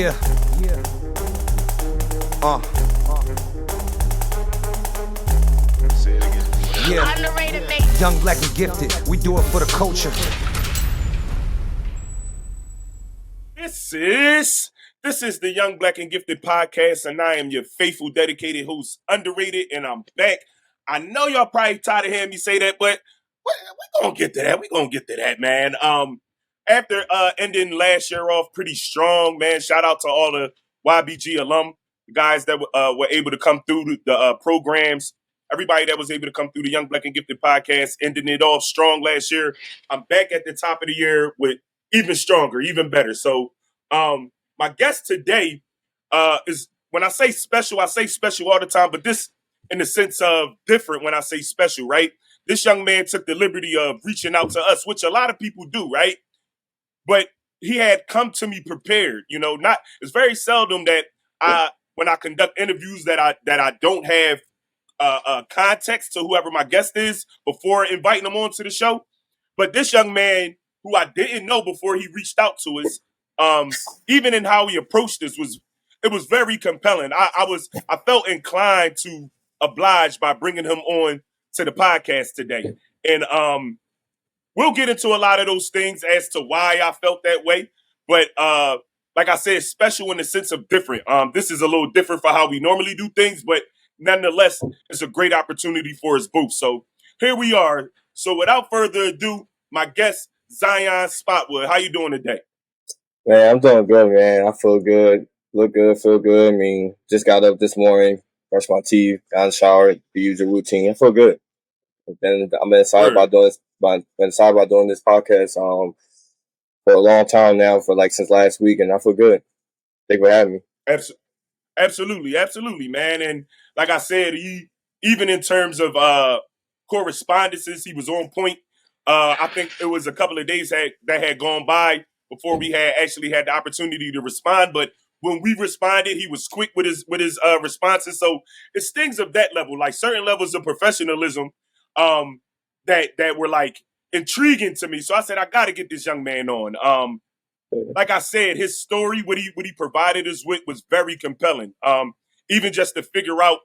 Yeah. Say it again. Yeah. Underrated, mate. Young, black, and gifted. We do it for the culture. This is the Young, Black, and Gifted podcast, and I am your faithful, dedicated host, Underrated, and I'm back. I know y'all probably tired of hearing me say that, but we're going to get to that. We're going to get to that, man. After ending last year off pretty strong, man, shout out to all the YBG alum, the guys that were able to come through the programs, everybody that was able to come through the Young, Black, and Gifted podcast, ending it off strong last year. I'm back at the top of the year with even stronger, even better. So my guest today is, when I say special all the time, but this in the sense of different when I say special, right? This young man took the liberty of reaching out to us, which a lot of people do, right? But he had come to me prepared, it's very seldom that when I conduct interviews that I don't have context to whoever my guest is before inviting them on to the show. But this young man, who I didn't know before he reached out to us, even in how he approached this, it was very compelling. I felt inclined to oblige by bringing him on to the podcast today. And we'll get into a lot of those things as to why I felt that way. But like I said, special in the sense of different. This is a little different for how we normally do things, but nonetheless, it's a great opportunity for us both. So here we are. So without further ado, my guest, Zion Spotwood. How you doing today? Man, I'm doing good, man. I feel good. Look good, feel good. I mean, just got up this morning, brushed my teeth, got in the shower, the usual routine. I feel good. And I've been excited about doing this podcast for a long time now, since last week, and I feel good. Thank you for having me. Absolutely, man. And like I said, even in terms of correspondences, he was on point. I think it was a couple of days that had gone by before we had actually had the opportunity to respond. But when we responded, he was quick with his responses. So it's things of that level, like certain levels of professionalism that were like intriguing to me. So I said, I got to get this young man on. Like I said, his story, what he provided us with, was very compelling. Even just to figure out,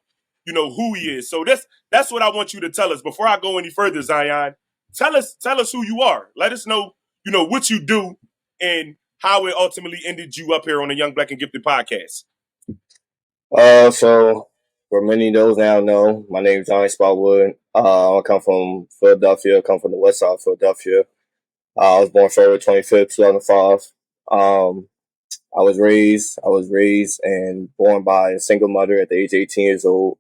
who he is. So that's what I want you to tell us. Before I go any further, Zion, tell us who you are. Let us know, what you do and how it ultimately ended you up here on the Young, Black, and Gifted podcast. So for many of those now know, my name is Zion Spotwood. I come from Philadelphia. I come from the west side of Philadelphia. I was born February 25th, 2005. I was raised and born by a single mother at the age of 18 years old.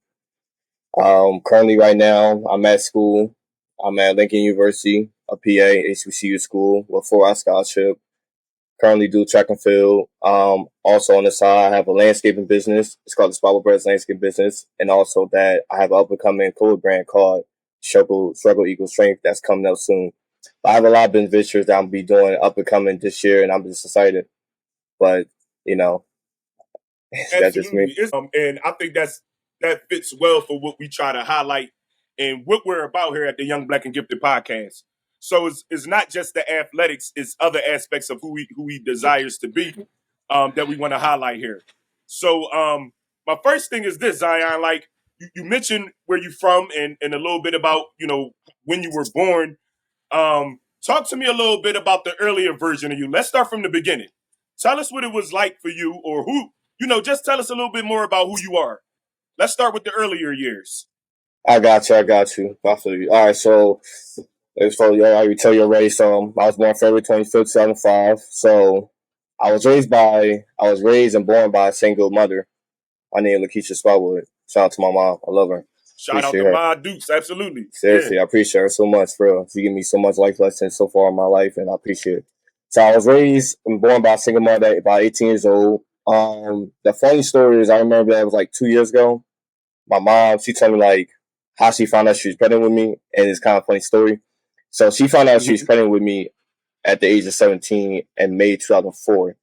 Currently right now, I'm at school. I'm at Lincoln University, a PA, HBCU school with 4-hour scholarship. Currently do track and field. Also on the side, I have a landscaping business. It's called the Spotwood Brothers Landscape Business. And also that I have an up-and-coming clothing brand called Struggle Equals Strength that's coming out soon. But I have a lot of business ventures that I'm going to be doing up-and-coming this year, and I'm just excited. But, that's just me. And I think that fits well for what we try to highlight and what we're about here at the Young, Black, and Gifted podcast. So it's not just the athletics; it's other aspects of who he desires to be that we want to highlight here. So my first thing is this, Zion. Like you mentioned where you're from and a little bit about when you were born. Talk to me a little bit about the earlier version of you. Let's start from the beginning. Tell us what it was like for you, or who just tell us a little bit more about who you are. Let's start with the earlier years. I got you. I feel you. All right, so it's for you. I already tell you already. So I was born February 25th, 2005. So I was raised and born by a single mother. My name is Lakeisha Spotwood. Shout out to my mom. I love her. Shout out to my Dukes. Absolutely. Seriously, yeah. I appreciate her so much, bro. She gave me so much life lessons so far in my life, and I appreciate it. So I was raised and born by a single mother at about 18 years old. The funny story is I remember that it was like 2 years ago. My mom, she told me how she found out she was pregnant with me, and it's kind of a funny story. So she found out she was pregnant with me at the age of 17 in May 2004.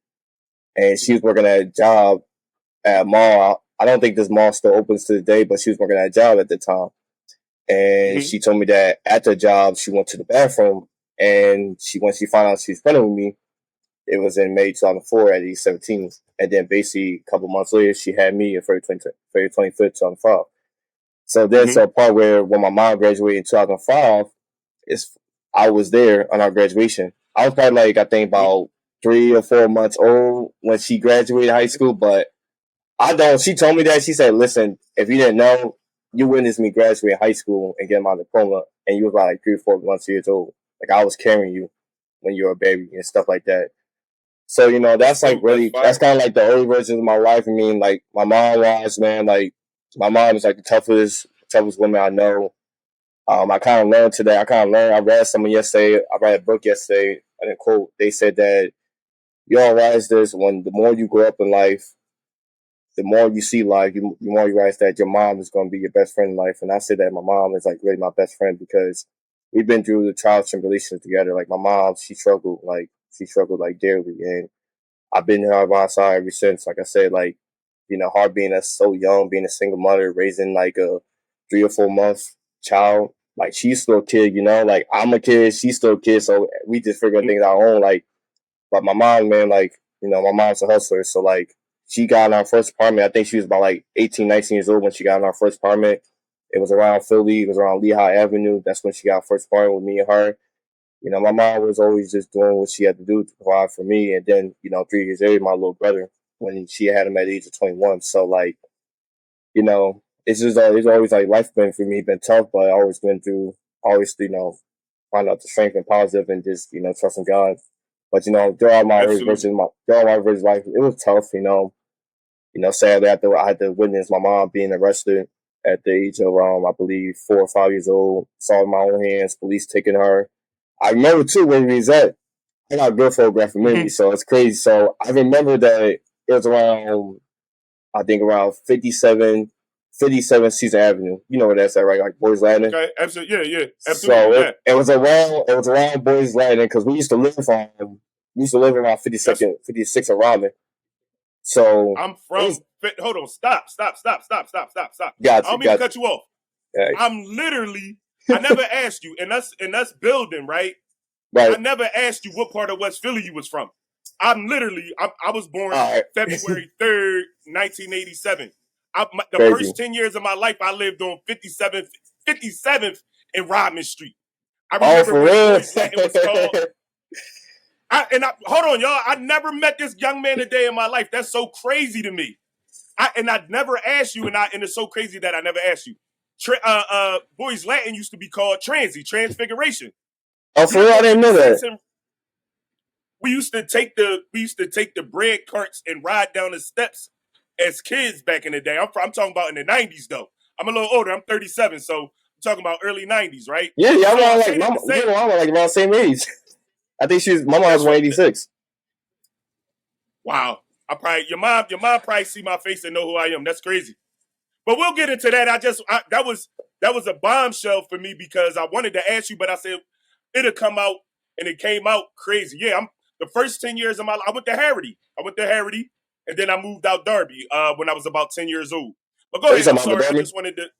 And she was working at a job at a mall. I don't think this mall still opens to this day, but she was working at a job at the time. And she told me that at the job, she went to the bathroom. And when she found out she was pregnant with me, it was in May 2004 at age 17. And then basically a couple months later, she had me in February 25th, 2005. So there's a part where when my mom graduated in 2005, I was there on our graduation. I was probably like, I think about 3 or 4 months old when she graduated high school, but she told me that. She said, listen, if you didn't know, you witnessed me graduate high school and get my diploma, and you was about like 3 or 4 months years old. Like I was carrying you when you were a baby and stuff like that. So, that's like that's kind of like the early version of my life. I mean, like my mom was, man, like my mom is like the toughest woman I know. I kind of learned today. I read something yesterday. I read a book yesterday, and a quote. They said that you all realize this when the more you grow up in life, the more you see life, the more you realize that your mom is going to be your best friend in life. And I said that my mom is like really my best friend because we've been through the trials and tribulations together. Like my mom, she struggled like dearly, and I've been here by my side ever since. Like I said, like her being so young, being a single mother, raising like a 3 or 4 month child. Like she's still a kid, like I'm a kid, she's still a kid, so we just figuring things out on like. But my mom, man, like my mom's a hustler, so like she got in our first apartment. I think she was about like 18, 19 years old when she got in our first apartment. It was around Philly, it was around Lehigh Avenue. That's when she got her first apartment with me and her. My mom was always just doing what she had to do to provide for me, and then 3 years later, my little brother when she had him at the age of 21. So like, it's always like life been for me been tough, but I always find out the strength and positive and just trusting God. But throughout my version of life, it was tough. Sadly, I had to witness my mom being arrested at the age of I believe 4 or 5 years old. Saw it with my own hands, police taking her. I remember too where we was at. I got a good photographic memory, so it's crazy. So I remember that it was around, I think around 57 Caesar Avenue. You know where that's at, right? Like Boys Landing. Okay, absolutely, yeah, absolutely. So it was around Boys Landing because we used to live around 56 and Ramen. So I'm from. Hold on, stop. Gotcha, I don't mean to cut you off. Right. I'm literally. I never asked you, and us building, right? Right. I never asked you what part of West Philly you was from. I was born February 3rd, 1987. The first 10 years of my life, I lived on 57th and Rodman Street. I remember when Boys Latin was called. Hold on, y'all. I never met this young man a day in my life. That's so crazy to me. I'd never asked you, and it's so crazy that I never asked you. Boys Latin used to be called Transfiguration. Oh, for real? I didn't know that. We used to take the bread carts and ride down the steps as kids back in the day. I'm talking about in the 90s though. I'm a little older. I'm 37, so I'm talking about early 90s, right? Yeah. I'm like mama, like around the same age. I think my mom was 186. Wow. Your mom probably see my face and know who I am. That's crazy. But we'll get into that. That was a bombshell for me because I wanted to ask you, but I said it'll come out, and it came out crazy. Yeah, the first 10 years of my life, I went to Harrity, and then I moved out Darby when I was about 10 years old. But go ahead. I'm sorry. I just wanted to.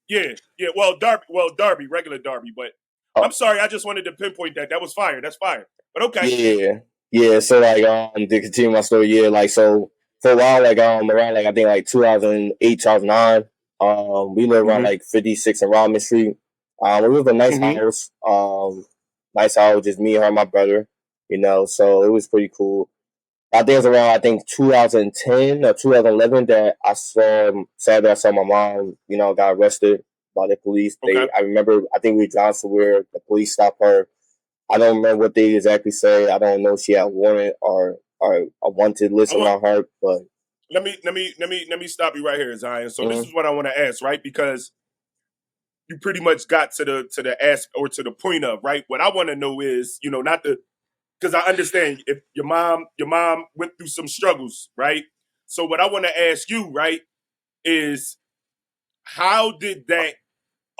Yeah. Well, Darby, regular Darby, but I'm sorry. I just wanted to pinpoint that. That was fire. That's fire. But okay. Yeah. So like, to continue my story, yeah, like so. For a while, like around like I think like 2008, 2009, we lived around like 56 and Rodman Street. It was a nice house. Nice house, just me, her, and my brother. So it was pretty cool. I think it was around 2010 or 2011 that I saw my mom, got arrested by the police. Okay. I remember, I think we drove somewhere, the police stopped her. I don't remember what they exactly said. I don't know if she had a warrant or a wanted list around her, but let me stop you right here, Zion. So this is what I want to ask, right? Because you pretty much got to the ask or to the point of, right? What I want to know is, because I understand if your mom went through some struggles, right? So what I want to ask you, right, is how did that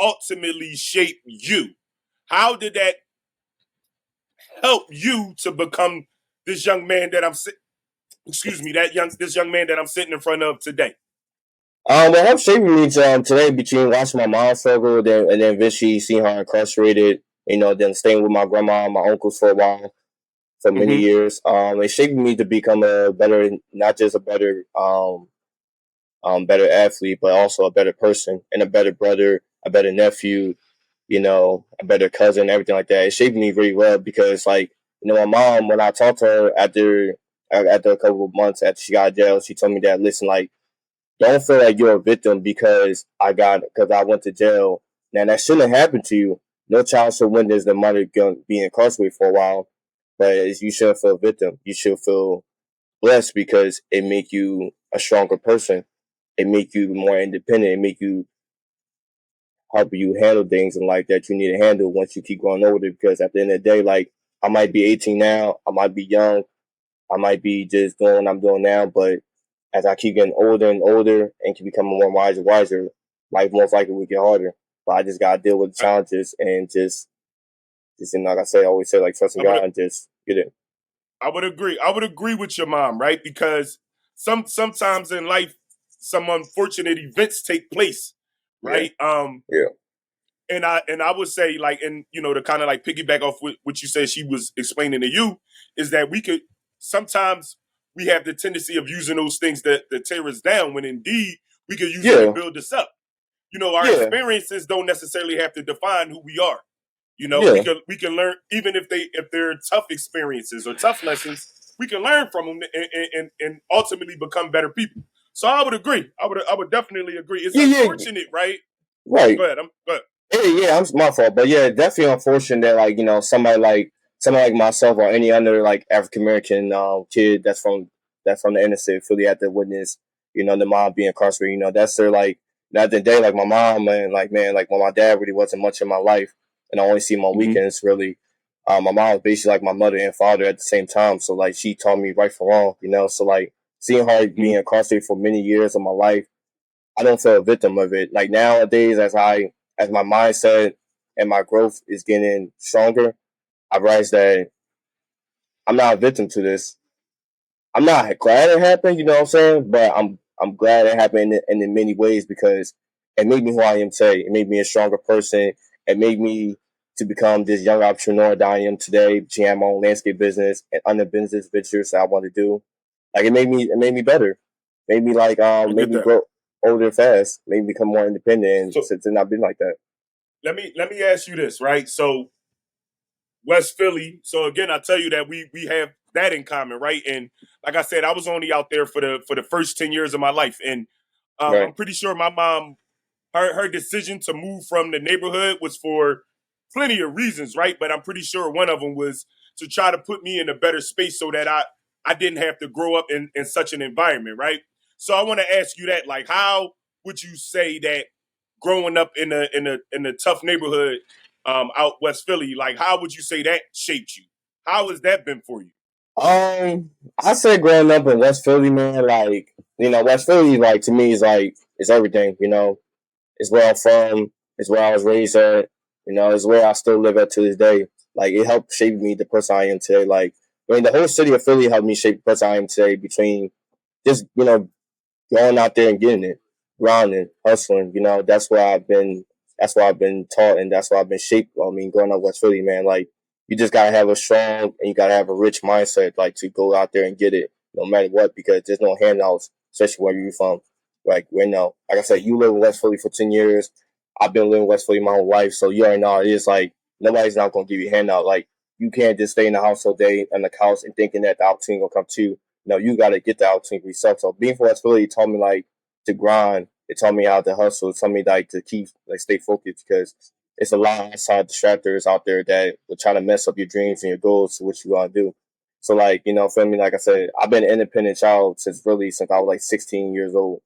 ultimately shape you? How did that help you to become this young man that this young man that I'm sitting in front of today? What helped shaping me today between watching my mom struggle and then eventually seeing her incarcerated, then staying with my grandma and my uncles for a while. for many years. It shaped me to become a better, not just a better, better athlete, but also a better person and a better brother, a better nephew, a better cousin, everything like that. It shaped me very well because, like, my mom, when I talked to her after a couple of months after she got out of jail, she told me that, listen, like, don't feel like you're a victim because I went to jail. Now that shouldn't have happened to you. No child should witness their mother being incarcerated for a while, but you shouldn't feel a victim. You should feel blessed because it make you a stronger person. It make you more independent. It make you help you handle things in life that you need to handle once you keep growing older. Because at the end of the day, like, I might be 18 now, I might be young, I might be just doing what I'm doing now, but as I keep getting older and older and keep becoming more wise and wiser, life most likely will get harder. But I just gotta deal with the challenges and just like I say, I always say, like, trust in God and just get it. I would agree. I would agree with your mom, right? Because sometimes in life, some unfortunate events take place, right? Yeah. And I would say, like, and to kind of like piggyback off what you said she was explaining to you, is that sometimes we have the tendency of using those things that tear us down when indeed we could use it to build us up. Our experiences don't necessarily have to define who we are. We can learn, even if they're tough experiences or tough lessons, we can learn from them and ultimately become better people. So I would agree. I would definitely agree. It's unfortunate, right? Right. Go ahead. Yeah, it's my fault, but yeah, definitely unfortunate that, like, somebody like myself or any other, like, African American kid that's from the inner city Philly had to witness, the mom being incarcerated. That's their, like, at the day, like, my mom and, like, man, like, when my dad really wasn't much in my life and I only see him on weekends, really. My mom was basically like my mother and father at the same time, so, like, she taught me right from wrong, so, like, seeing her being incarcerated for many years of my life, I don't feel a victim of it. Like, nowadays, as my mindset and my growth is getting stronger, I realize that I'm not a victim to this. I'm not glad it happened, you know what I'm saying? But I'm glad it happened in many ways because it made me who I am today. It made me a stronger person. It made me to become this young entrepreneur that I am today, GM my own landscape business and other business ventures that I want to do. Like, it made me better. Made me made me grow older fast, made me become more independent, and since then I've been like that. Let me ask you this, right? So West Philly. So again, I tell you that we have that in common, right? And like I said, I was only out there for the first 10 years of my life, and I'm pretty sure my mom, her decision to move from the neighborhood was for plenty of reasons, right? But I'm pretty sure one of them was to try to put me in a better space so that I didn't have to grow up in such an environment, right? So I want to ask you that, like, how would you say that growing up in a tough neighborhood out West Philly, like, how would you say that shaped you? How has that been for you? I say growing up in West Philly, man, like, West Philly, like, to me is like, it's everything, It's where I'm from, it's where I was raised at, it's where I still live at to this day. Like, it helped shape me the person I am today. Like, the whole city of Philly helped me shape the person I am today between just, going out there and getting it, grinding, hustling, that's why I've been taught and that's why I've been shaped. I mean, growing up West Philly, man, like, you just gotta have a strong and you gotta have a rich mindset, like, to go out there and get it, no matter what, because there's no handouts, especially where you're from. Like, like I said, you live in West Philly for 10 years. I've been living in West Philly my whole life, so you already know it is, like, nobody's not gonna give you a handout. Like, you can't just stay in the house all day on the couch and thinking that the opportunity will come to you. No, you gotta get the opportunity for yourself. So being from West Philly taught me, like, to grind. It taught me how to hustle. It taught me, like, to keep, like, stay focused because it's a lot of outside distractors out there that will try to mess up your dreams and your goals to what you want to do. So, like, for me, like I said, I've been an independent child since I was like 16 years old.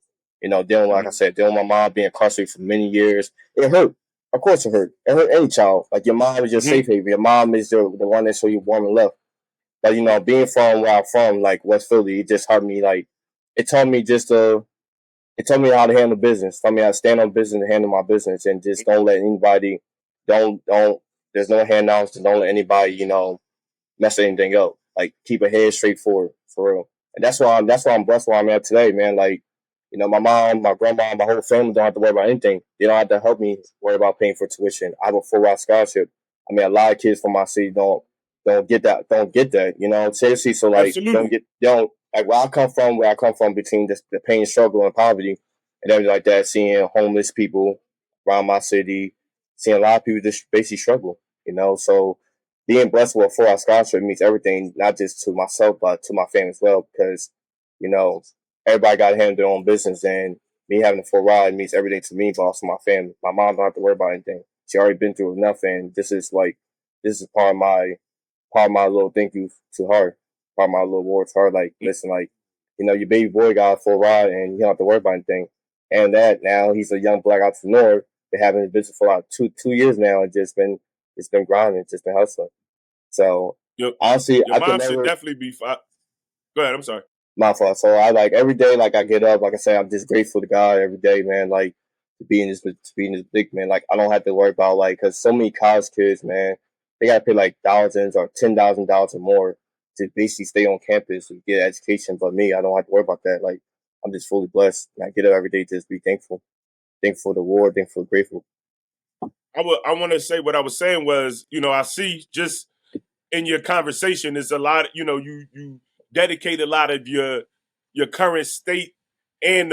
Like I said, dealing with my mom being incarcerated for many years, it hurt. Of course it hurt. It hurt any child. Like, your mom is your safe haven. Your mom is the one that show you warm and love. But, being from where I'm from, like West Philly, it just hurt me. Like, it taught me it taught me how to handle business. Taught me how to stand on business and handle my business, and just don't let anybody, don't. There's no handouts. Don't let anybody, mess anything up. Like, keep a head straight forward, for real. And that's why I'm blessed where I'm at today, man. Like, my mom, my grandma, my whole family don't have to worry about anything. They don't have to help me worry about paying for tuition. I have a full ride scholarship. I mean, a lot of kids from my city don't. don't get that, you know, seriously. So like, Absolutely. don't like where I come from between the pain, struggle, and poverty, and everything like that. Seeing homeless people around my city, seeing a lot of people just basically struggle, you know. So being blessed with a 4-hour scholarship means everything, not just to myself but to my family as well, because you know everybody got to handle their own business, and me having a full ride means everything to me, but also my family. My mom don't have to worry about anything. She already been through enough, and this is part of my little thank you to her, part of my little award to her. Like, listen, like, you know, your baby boy got a full ride and you don't have to worry about anything. And that now he's a young black entrepreneur, been having his business for like two years now, and it's been grinding, just been hustling. So honestly, your I could mom should never. definitely be. Go ahead. I'm sorry. My fault. So I like every day, like I get up, like I say, I'm just grateful to God every day, man. Like to be in this big man. Like I don't have to worry about like, cause so many college kids, man, they gotta pay like thousands or $10,000 or more to basically stay on campus to get an education. But me, I don't have to worry about that. Like I'm just fully blessed. And I get up every day to just be thankful for the war, thankful, grateful. I want to say what I was saying was, you know, I see just in your conversation is a lot. You know, you dedicate a lot of your current state and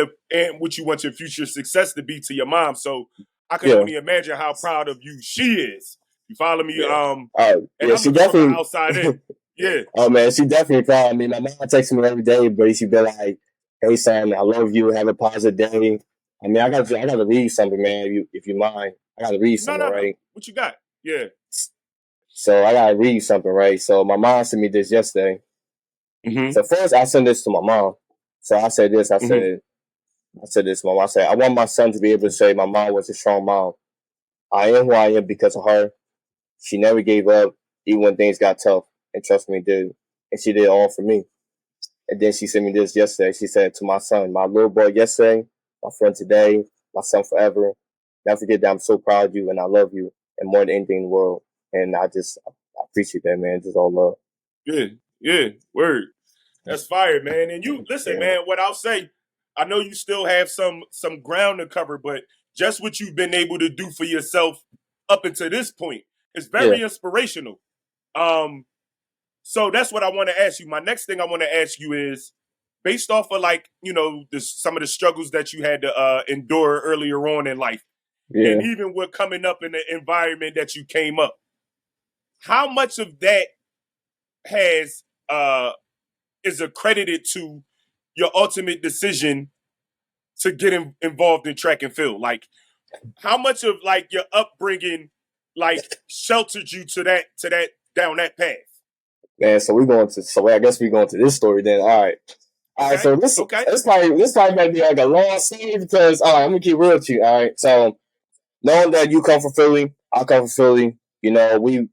what you want your future success to be to your mom. So I can only imagine how proud of you she is. You follow me? Yeah. And Yeah, I'm she looking from the definitely. outside in. Yeah. Oh man, she definitely proud of me. My mom texts me every day, but she be like, "Hey son, I love you. Have a positive day." I mean, I got to read something, man. If you mind, I got to read something, No. right? What you got? Yeah. So I got to read something, right? So my mom sent me this yesterday. Mm-hmm. So first, I sent this to my mom. So I said this. Mm-hmm. I said this to my mom. I said, I want my son to be able to say my mom was a strong mom. I am who I am because of her. She never gave up, even when things got tough, and trust me, did. And she did it all for me. And then she sent me this yesterday. She said to my son, my little boy yesterday, my friend today, my son forever. Never forget that I'm so proud of you and I love you and more than anything in the world. And I appreciate that, man. Just all love. Yeah. Word. That's fire, man. And you listen, man. What I'll say, I know you still have some ground to cover, but just what you've been able to do for yourself up until this point is very inspirational. So that's what I want to ask you. My next thing I want to ask you is, based off of like, you know, some of the struggles that you had to endure earlier on in life, and even with coming up in the environment that you came up, how much of that has is accredited to your ultimate decision to get involved in track and field? Like, how much of like your upbringing like sheltered you to that down that path? Man, so I guess we're going to this story then. All right. So this might be like a long scene because all right, I'm gonna keep real with you. All right. So knowing that you come from Philly, I come from Philly, you know, we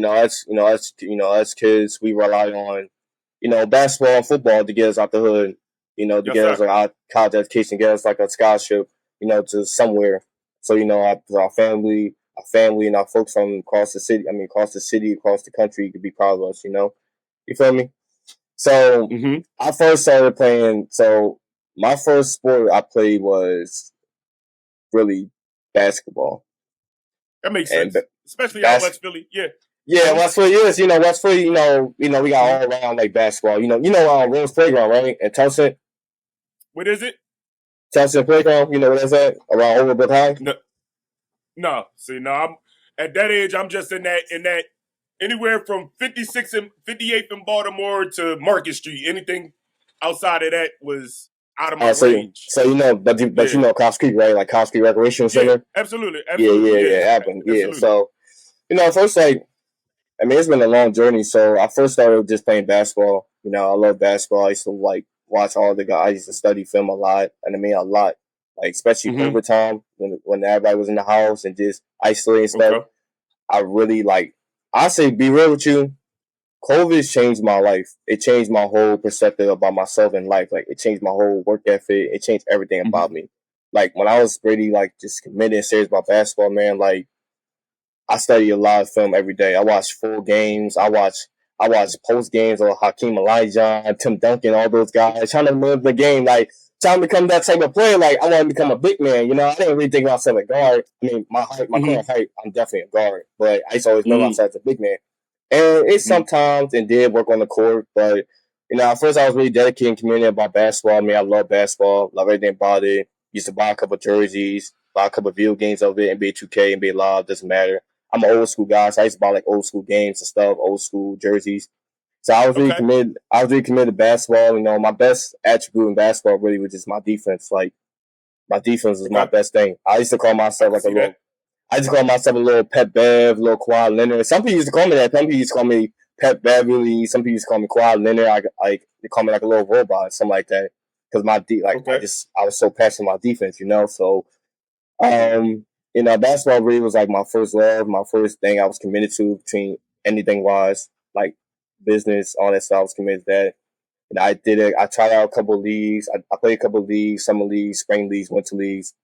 as kids, we rely on, you know, basketball and football to get us out the hood, you know, to get us like our college education, get us like a scholarship, you know, to somewhere. So, you know, our family and our folks from across the city, across the country could be proud of us, you know. You feel me? So I first started playing, so my first sport I played was really basketball. That makes sense. Especially out West Philly. Yeah. Yeah, West Philly is, you know, West Philly, you know, we got all around like basketball. You know, Rose Playground, right? In Tulsa. What is it? Tulsa Playground, you know what that's at? Around Overbrook High? No. See, no, I'm at that age, I'm just in that anywhere from 56 and 58th in Baltimore to Market Street. Anything outside of that was out of my range. So you know, but you know Cops Creek, right? Like Cops Creek Recreation Center? Yeah, absolutely. Yeah, happened. Yeah. So, you know, first I mean, it's been a long journey. So I first started just playing basketball. You know, I love basketball. I used to like watch all the guys. I used to study film a lot, and I mean a lot. Like especially overtime when everybody was in the house and just isolating stuff. Okay. I really like. I say, be real with you. COVID changed my life. It changed my whole perspective about myself in life. Like it changed my whole work ethic. It changed everything about me. Like when I was really like just committed and serious about basketball, man. Like I study a lot of film every day. I watch full games. I watch post games of Hakeem Olajuwon, Tim Duncan, all those guys trying to live the game. Like trying to become that type of player. Like I want to become a big man. You know, I didn't really think of myself as a guard. I mean, my current height, I'm definitely a guard, but I used to always know myself as a big man. And it sometimes and did work on the court, but at first I was really dedicated and committed about basketball. I mean, I love basketball, love everything about it. Used to buy a couple jerseys, buy a couple video games of it, NBA 2K, NBA Live, doesn't matter. I'm an old school guy, so I used to buy like old school games and stuff, old school jerseys. So I was really committed. I was really committed to basketball. My best attribute in basketball really was just my defense. Like my defense was my best thing. I used to call myself like a little. I just call myself a little Pep Bev, a little Kawhi Leonard. Some people used to call me that. Some people used to call me Pep Beverly. Some people used to call me Kawhi Leonard. They call me like a little robot, something like that. Because I was so passionate about defense, So, basketball really was like my first love, my first thing I was committed to between anything wise, like business, all that stuff. I was committed to that. And I did it. I tried out a couple of leagues. I played a couple of leagues, summer leagues, spring leagues, winter leagues.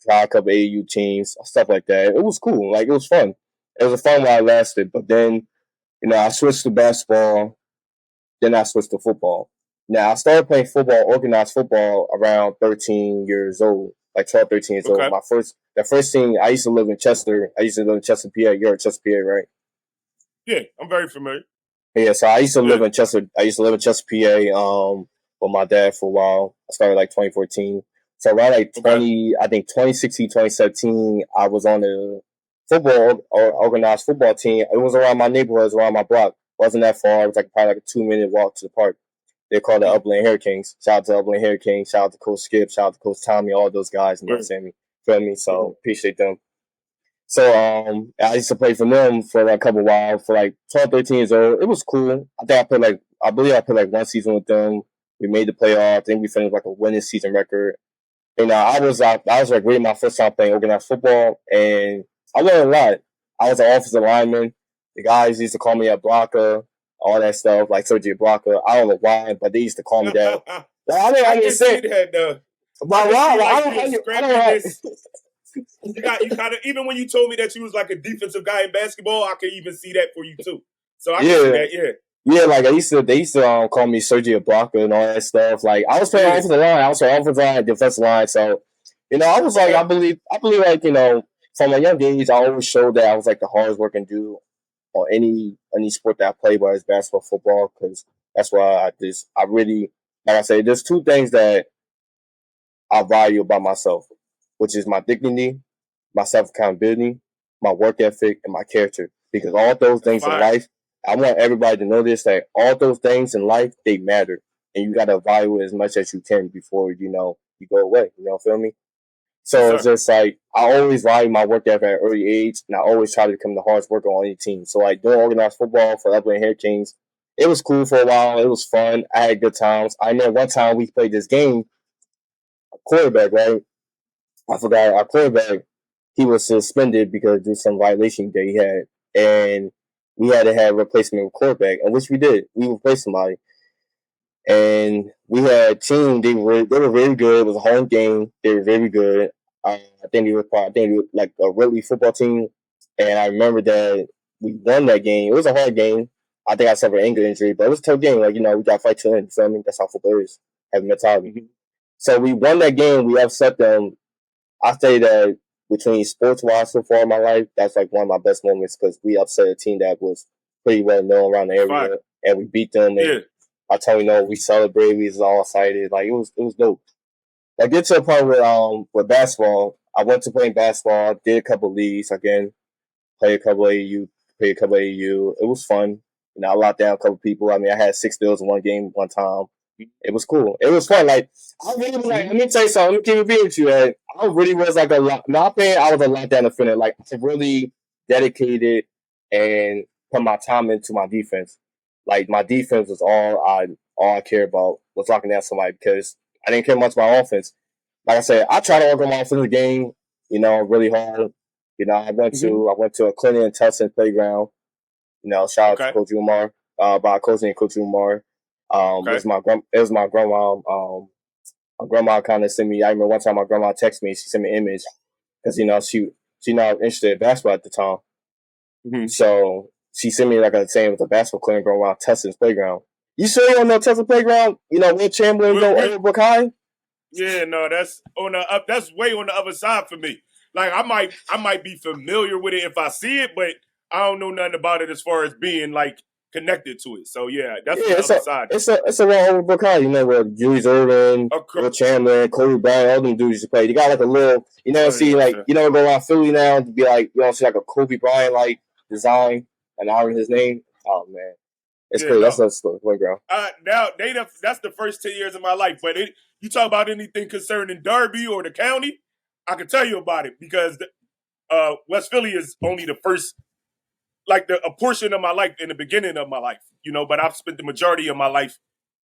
Try a couple AAU teams, stuff like that. It was cool. Like, it was fun. It was a fun while it lasted. But then, I switched to basketball. Then I switched to football. Now, I started playing football, organized football, around 13 years old. Like 12, 13 years old. The first team, I used to live in Chester. I used to live in Chester, PA. You're in Chester, PA, right? Yeah, I'm very familiar. Yeah, so I used to live in Chester. I used to live in Chester, PA, with my dad for a while. I started like 2014. So around like 2016, 2017, I was on the football or organized football team. It was around my neighborhood, it was around my block. It wasn't that far. It was probably like a 2-minute walk to the park. They're called the Upland Hurricanes. Shout out to Upland Hurricanes. Shout out to Coach Skip. Shout out to Coach Tommy. All those guys in Miami. Feel me? So appreciate them. So I used to play for them for like a couple of while, for like 12, 13 years old. It was cool. I believe I played like one season with them. We made the playoffs. I think we finished like a winning season record. I was like really my first time playing organized football, and I learned a lot. I was an offensive lineman. The guys used to call me a blocker, all that stuff, like Sergio Blocker. I don't know why, but they used to call me that. I can see that though. You kind of, even when you told me that you was like a defensive guy in basketball, I can even see that for you too. So I can see that, Yeah, like they used to call me Sergio Blocker and all that stuff. Like I was playing offensive line, I was playing offensive line, defensive line. So, I was like, I believe like, from a young age, I always showed that I was like the hardest working dude on any sport that I played, whether it's basketball, football, because that's why I really, like I say, there's two things that I value about myself, which is my dignity, my self accountability, my work ethic, and my character. Because all those things in life, I want everybody to know this, that all those things in life, they matter. And you got to value it as much as you can before, you go away. Feel me? So it's just like, I always value my work ethic at an early age, and I always try to become the hardest worker on any team. So like doing organized football for Upland Hurricanes, it was cool for a while. It was fun. I had good times. I know one time we played this game, a quarterback, right? I forgot our quarterback, he was suspended because of some violation that he had. And we had to have a replacement quarterback, and which we did. We replaced somebody. And we had a team, they were very good. It was a home game. They were very good. I think they were like a really football team. And I remember that we won that game. It was a hard game. I think I suffered an ankle injury, but it was a tough game. Like, we got to fight to win. You feel me? That's how football is. Have mentality. So we won that game. We upset them. I say that between sports-wise so far in my life, that's like one of my best moments because we upset a team that was pretty well known around the area, and we beat them. And I told we celebrated. We was all excited. Like, it was dope. I get to a point with basketball. I went to playing basketball. Did a couple of leagues again. Played a couple of AAU. It was fun. I locked down a couple of people. I mean, I had 6 steals in one game one time. It was cool. It was fun. Like, I really was like, let me tell you something. Let me keep it real with you. I really was like I was a lockdown defender. Like, I really dedicated and put my time into my defense. Like, my defense was all I care about was locking down somebody because I didn't care much about offense. Like I said, I try to work on my offensive game, really hard. I went to a Clinton and Towson playground. Shout out to Coach Umar, by coaching and Coach Umar. It was my grandma. My grandma kind of sent me. I remember one time my grandma texted me. She sent me an image because she not interested in basketball at the time. Mm-hmm. So she sent me like a saying with a basketball clinic going around Tesson's playground. You sure you don't know Tesson's playground? Will Chamberlain go Everbrook High? Yeah, no, that's that's way on the other side for me. Like I might be familiar with it if I see it, but I don't know nothing about it as far as being like connected to it. So yeah, that's Yeah, the other side. It's a long overbook high, where Julius Irvin, Will Chamberlain, Kobe Bryant, all them dudes used to play. You got like a little, you never see like, you never go around Philly now to be like, you don't see like a Kobe Bryant like design and honoring his name. Oh man, it's crazy. No. That's the playground. Now that's the first 10 years of my life. But you talk about anything concerning Derby or the county, I can tell you about it because West Philly is only the first, like a portion of my life in the beginning of my life, but I've spent the majority of my life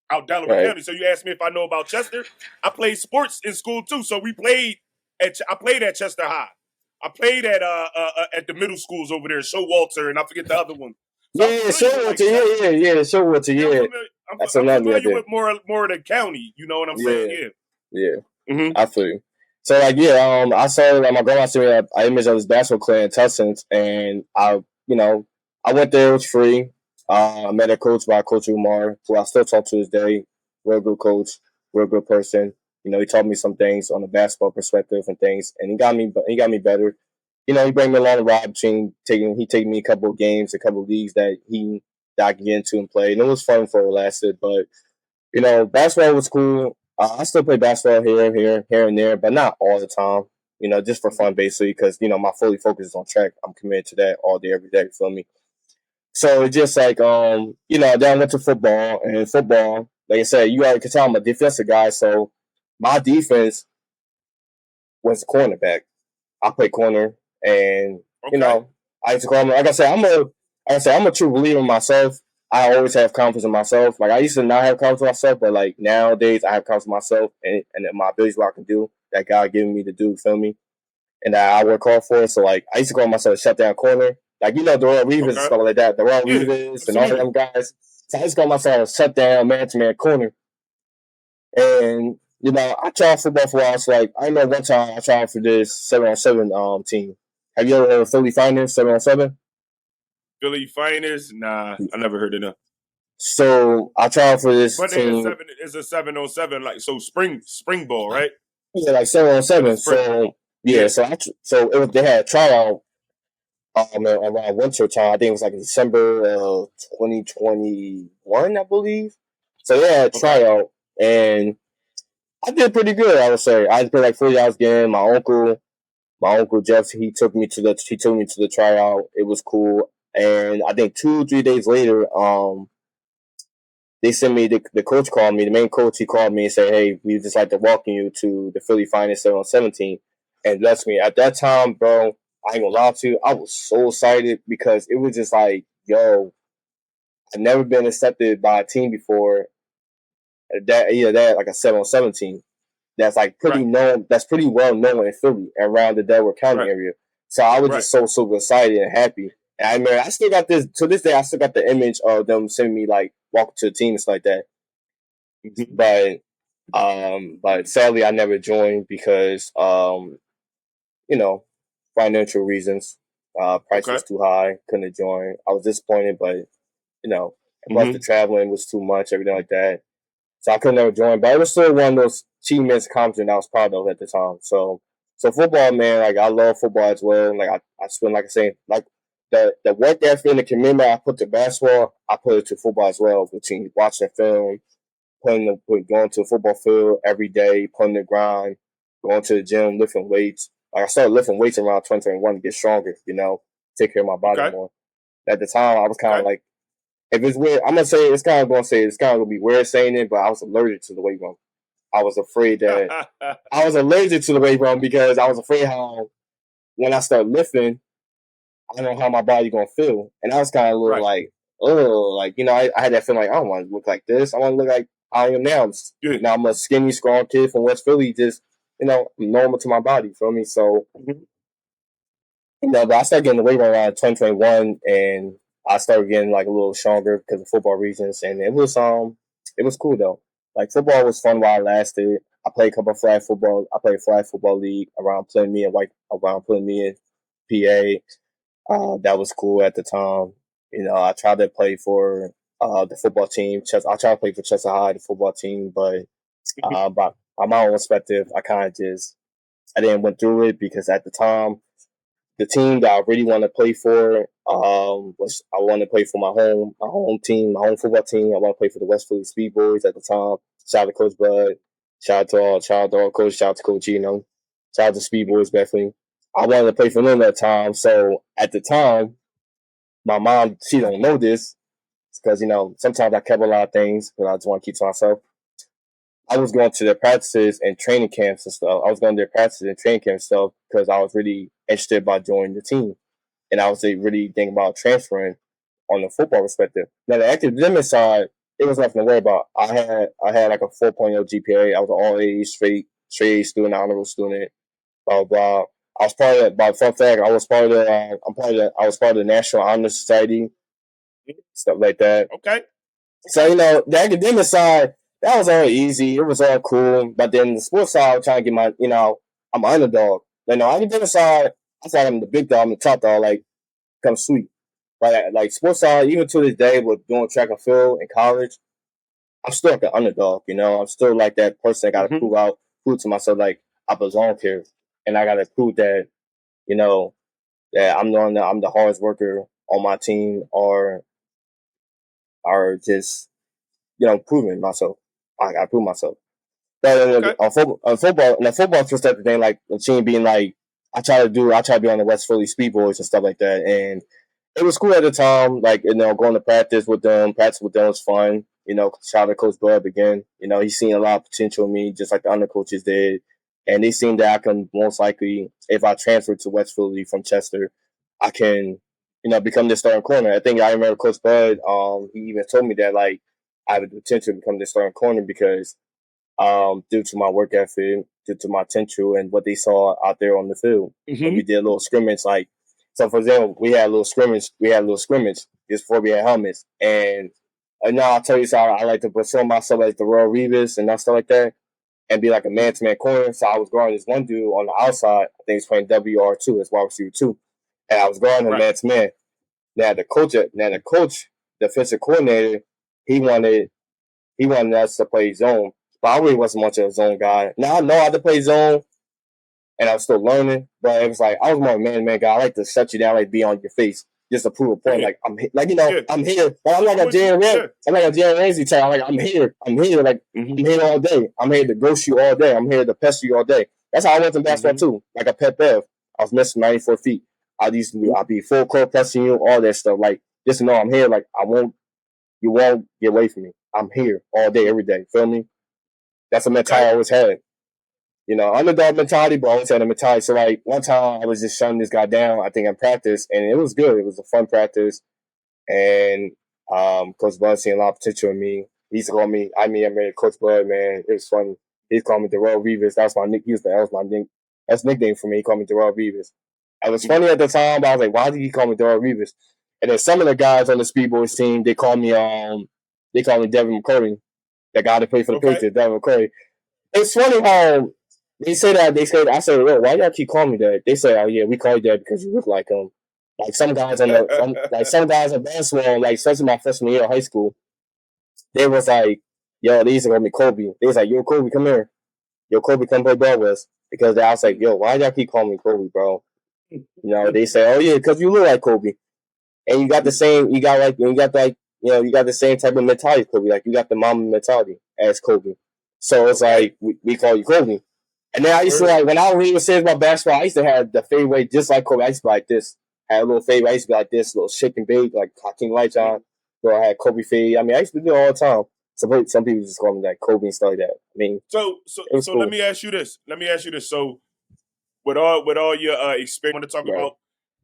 out Delaware County. So you asked me if I know about Chester. I played sports in school too. So I played at Chester High. I played at the middle schools over there, Showalter, and I forget the other one. So Showalter, yeah, Showalter, yeah. I'm familiar with more of the county. You know what I'm saying? Yeah. Mm-hmm. I feel you. So I saw my grandma sent me an image of this basketball player in Tussons, and I went there. It was free. I met a coach by Coach Umar, who I still talk to this day. Real good coach, real good person. He taught me some things on the basketball perspective and things, and he got me better. He bring me along the ride between he taking me a couple of games, a couple of leagues that I could get into and play, and it was fun for it lasted. But basketball was cool. I still play basketball here and there, but not all the time. Just for fun, basically, because my fully focus is on track. I'm committed to that all day, every day. You feel me? So it's just like then I went to football, and football, like I said, you already can tell I'm a defensive guy. So my defense was cornerback. I play corner, and I used to call him. Like I said, I'm a true believer in myself. I always have confidence in myself. Like I used to not have confidence in myself, but like nowadays I have confidence in myself and my abilities, what I can do, that God giving me to do. Feel me? And that I work hard for. So like I used to call myself a shutdown corner. Like the Royal Reavers and stuff like that. The Royal Reavers and all them guys. So I just call myself a shutdown man-to-man corner. And I tried football for a while. So like I remember one time I tried for this 7-on-7 team. Have you ever heard of Philly Finest 7-on-7? Philly Finest? Nah, I never heard of them. So I tried for this team. But it's a 7-on-7, like so spring ball, right? Yeah, like 7-on-7. So yeah, so they had a tryout around winter time. I think it was like December 2021, I believe. So they had a tryout, and I did pretty good. I would say I played like 40 hours game. My uncle Jeff, he took me to the tryout. It was cool. And I think 2-3 days later, they sent me, the coach called me, the main coach, he called me and said, hey, we'd just like to welcome you to the Philly Finest 7-on-17. And bless me, at that time, bro, I ain't gonna lie to you, I was so excited because it was just like, yo, I've never been accepted by a team before that like a 7-on-7 team. That's like pretty known, that's pretty well known in Philly around the Delaware County area. So I was just so super excited and happy. And I remember I still got this to this day. I still got the image of them sending me like walking to the team and stuff like that. But sadly I never joined because financial reasons. Price was too high. Couldn't join. I was disappointed, but plus the traveling was too much. Everything like that. So I could never join. But it was still one of those achievements, accomplishments I was proud of at the time. So football, man, like I love football as well. Like I spend, like I say, like the work ethic and the commitment I put to basketball, I put it to football as well. Between watching film, going to a football field every day, putting the grind, going to the gym, lifting weights. Like I started lifting weights around 2021 to get stronger, take care of my body more. At the time, I was kind of like, if it's weird, I'm gonna say it's kind of gonna be weird saying it, but I was allergic to the weight room. I was afraid that I was allergic to the weight room because I was afraid how when I start lifting, I don't know how my body gonna feel, and I was kind of a little like, oh, like I had that feeling like I don't want to look like this. I want to look like I am now. Now I'm a skinny, strong kid from West Philly, just normal to my body. Feel me? So, but I started getting the weight room around 2021, and I started getting like a little stronger because of football reasons, and it was cool though. Like football was fun while it lasted. I played a couple of flag football. I played flag football league around putting me in PA. That was cool at the time. I tried to play for the football team. I tried to play for Chester High, the football team, but by my own perspective, I didn't went through it because at the time, the team that I really wanted to play for, Was I wanted to play for my home team, my home football team. I want to play for the West Philly Speed Boys at the time. Shout out to Coach Bud. Shout out to all coach. Shout out to Coach Gino. Shout out to Speed Boys, definitely. I wanted to play for them at the time. So at the time, my mom, she don't know this because, sometimes I kept a lot of things, but I just want to keep to myself. I was going to their practices and training camps and stuff. I was going to their practices and training camps and stuff because I was really interested about joining the team. And I was really thinking about transferring on the football perspective. Now, the academic side, it was nothing to worry about. I had like a 4.0 GPA. I was an all-A straight A student, honorable student, blah, blah. I was part of that. By fun fact, I was part of the National Honor Society, stuff like that. Okay. So, the academic side, that was all easy. It was all cool. But then the sports side, I was trying to get I'm an underdog. Academic side, I thought I'm the big dog, I'm the top dog, like, come sweet. But like sports side, even to this day, with doing track and field in college, I'm still like an underdog, I'm still like that person that got to prove to myself, like, I belong here. And I got to prove that, that I'm the hardest worker on my team or just, proving myself. I got to prove myself. But on football perspective thing, like the team being like, I try to be on the West Philly Speed Boys and stuff like that. And it was cool at the time, like, going to practice with them was fun. Shout out to Coach Bud again. He's seen a lot of potential in me, just like the other coaches did. And they seem that I can most likely, if I transfer to West Philly from Chester, I can, become the starting corner. I think I remember Coach Bud, he even told me that, like, I have the potential to become the starting corner because due to my work ethic, due to my potential and what they saw out there on the field. Mm-hmm. We did a little scrimmage, so for example, we had a little scrimmage just before we had helmets. And now I'll tell you, so I like to position myself as the Royal Revis and stuff like that and be like a man-to-man corner. So I was guarding this one dude on the outside. I think he's playing WR2 as wide receiver 2. And I was guarding him man-to-man. Now the coach, the offensive coordinator, he wanted us to play zone. But I really wasn't much of a zone guy. Now I know how to play zone, and I'm still learning. But it was like I was more a man-to-man guy. I like to shut you down, like be on your face, just to prove a point. Like I'm here. But I'm like a Jalen Ramsey type. I'm here. Like I'm here all day. I'm here to ghost you all day. I'm here to pester you all day. That's how I went to basketball too. Like a pet bev. I was missing 94 feet. I'd be full court pressing you, all that stuff. Like just to know I'm here. Like you won't get away from me. I'm here all day, every day. Feel me? That's a mentality I always had. Underdog mentality, but I always had a mentality. So, like, one time I was just shutting this guy down, I think, in practice, and it was good. It was a fun practice. And Coach Bud seen a lot of potential in me. He used to call me, I made Coach Bud, man. It was funny. He called me the Royal Revis. That's my nickname for me. He called me the Royal Revis. It was funny at the time, but I was like, why did he call me the Royal Revis? And then some of the guys on the Speed Boys team, they called me Devin McCurry. That guy that played for the Patriots, Devin McCurry. It's funny how they say that. I say, "Look, why y'all keep calling me that?" They say, "Oh yeah, we call you that because you look like him." Like some guys some guys in basketball, like especially my freshman year of high school, they was like, "Yo," they used to call me Kobe. They was like, "Yo, Kobe, come here. Yo, Kobe, come play ball with us." Because I was like, "Yo, why y'all keep calling me Kobe, bro?" They say, "Oh yeah, because you look like Kobe, and you got the same. You got the same type of mentality as Kobe. Like you got the mama mentality as Kobe." So it's like we call you Kobe. And then I used to when I was even serious about basketball, I used to have the fadeaway just like Kobe. I used to be like this. Had a little fadeaway. I used to be like this, little shake and bake, like Hakeem Lights on. So I had Kobe fade. I used to do it all the time. Some people just call me like Kobe and stuff like that. So cool. Let me ask you this. So with all your experience, I want to talk about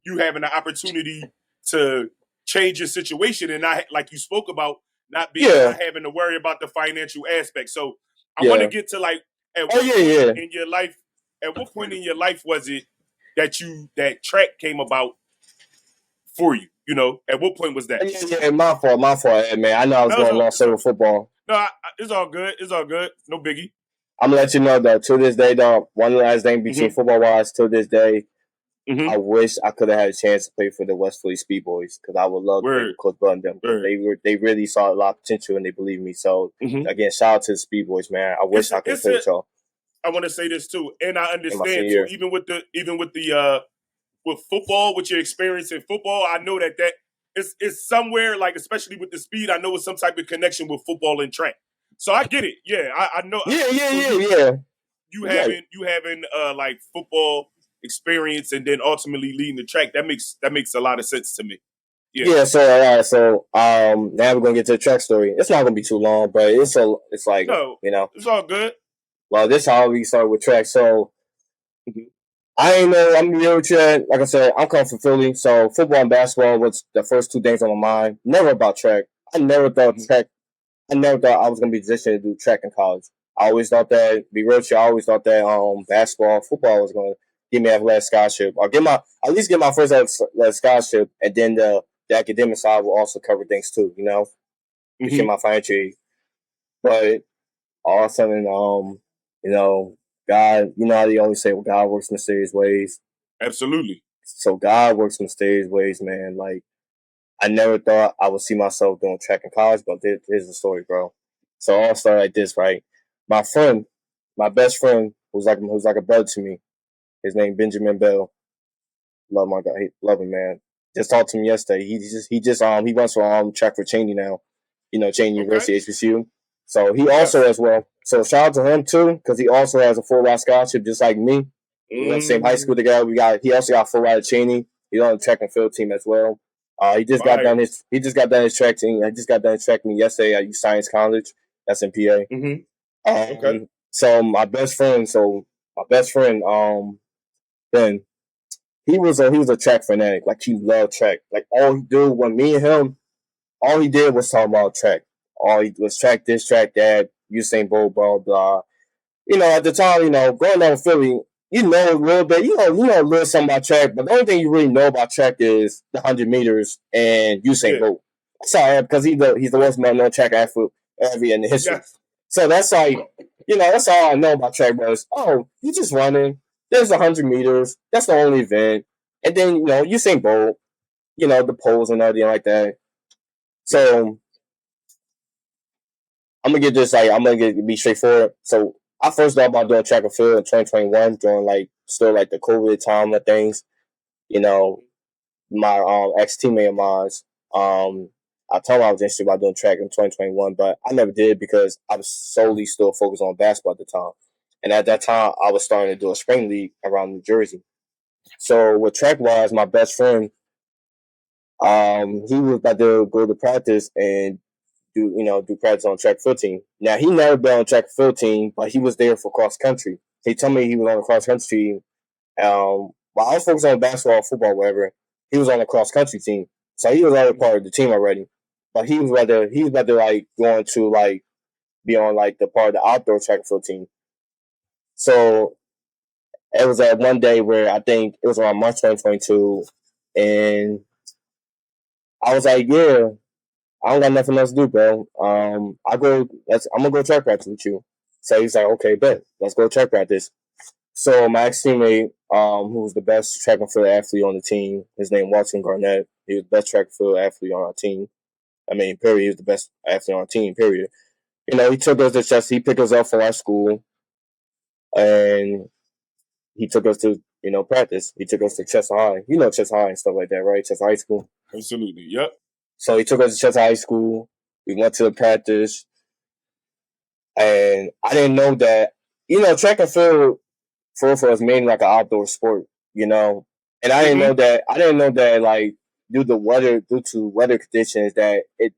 you having the opportunity to change your situation and not, like you spoke about, not having to worry about the financial aspect. So I want to get to like at what point in your life. At what point in your life was it that track came about for you? At what point was that? Yeah, my fault, man. I know I was going long civil football. No, it's all good. No biggie. I'm gonna let you know though. To this day, though, one last thing between football wise. To this day, I wish I could have had a chance to play for the West Philly Speed Boys because I would love to play with Coach Bud and them. They really saw a lot of potential and they believed me. So again, shout out to the Speed Boys, man. I wish I could play with y'all. I want to say this too, and I understand too. Even with the with football, with your experience in football, I know that it's somewhere, like, especially with the speed, I know it's some type of connection with football and track. So I get it. Yeah, I know. Yeah. You having like football experience and then ultimately leading the track, that makes a lot of sense to me. Yeah. So now we're gonna get to the track story. It's not gonna be too long, but it's like, no, it's all good. Well, this is how we started with track. So I ain't know. I'm new with you. Like I said, I'm coming from Philly, so football and basketball was the first two things on my mind. Never about track. I never thought I was gonna be positioned to do track in college. I always thought that, be real with you, I always thought that basketball, football was gonna give me an athletic scholarship, or at least get my first athletic scholarship, and then the academic side will also cover things too. Became my financial aid. But all of a sudden, God, how they always say, well, God works in mysterious ways. Absolutely. So God works in mysterious ways, man. Like, I never thought I would see myself doing track in college, but here's the story, bro. So all started like this, right? My best friend, who's like a brother to me, his name Benjamin Bell. Love my guy, love him, man. Just talked to him yesterday. He runs for track for Cheney now. Cheney University, HBCU. So he also as well. So shout out to him too, because he also has a full ride scholarship just like me. We went to the same high school together. He also got a full ride at Cheney. He's on the track and field team as well. He just got done his track team. I just got done his track team yesterday at Science College. That's in PA. Okay. So my best friend, Ben, he was a track fanatic. Like, he loved track. Like, all he did when me and him, all he did was talk about track. All he was track this, track that, Usain Bolt, blah, blah. At the time, growing up in Philly, a little bit, a little something about track, but the only thing you really know about track is the 100 meters and Usain Bolt. Sorry, because he's the most known track athlete ever in the history. Yes. So that's like, that's all I know about track was, you just running. There's 100 meters. That's the only event. And then, Usain Bolt, the poles and everything like that. So I'm gonna be straightforward. So I first thought about doing track and field in 2021 during the COVID time of things. My ex teammate of mine, I told him I was interested about doing track in 2021, but I never did because I was solely still focused on basketball at the time. And at that time, I was starting to do a spring league around New Jersey. So with track wise, my best friend, he was about to go to practice and do practice on track field team. Now, he never been on track field team, but he was there for cross country. He told me he was on the cross country team. While I was focused on basketball, football, whatever, he was on the cross country team. So he was already part of the team already. But he was rather going to be on the part of the outdoor track and field team. So it was one day where I think it was around March 2022, and I was like, yeah, I don't got nothing else to do, bro. I'm gonna go track practice with you. So he's like, okay, bet, let's go track practice. So my ex teammate, who was the best track and field athlete on the team, his name Watson Garnett. He was the best track and field athlete on our team. Period. He was the best athlete on our team. Period. He took us to Chess. He picked us up from our school, and he took us to practice. He took us to Chester High. Chester High and stuff like that, right? Chester High School. Absolutely. Yep. So he took us to Chester High School. We went to the practice, and I didn't know that track and field for us mainly like an outdoor sport, and I didn't know that. Due to weather conditions, it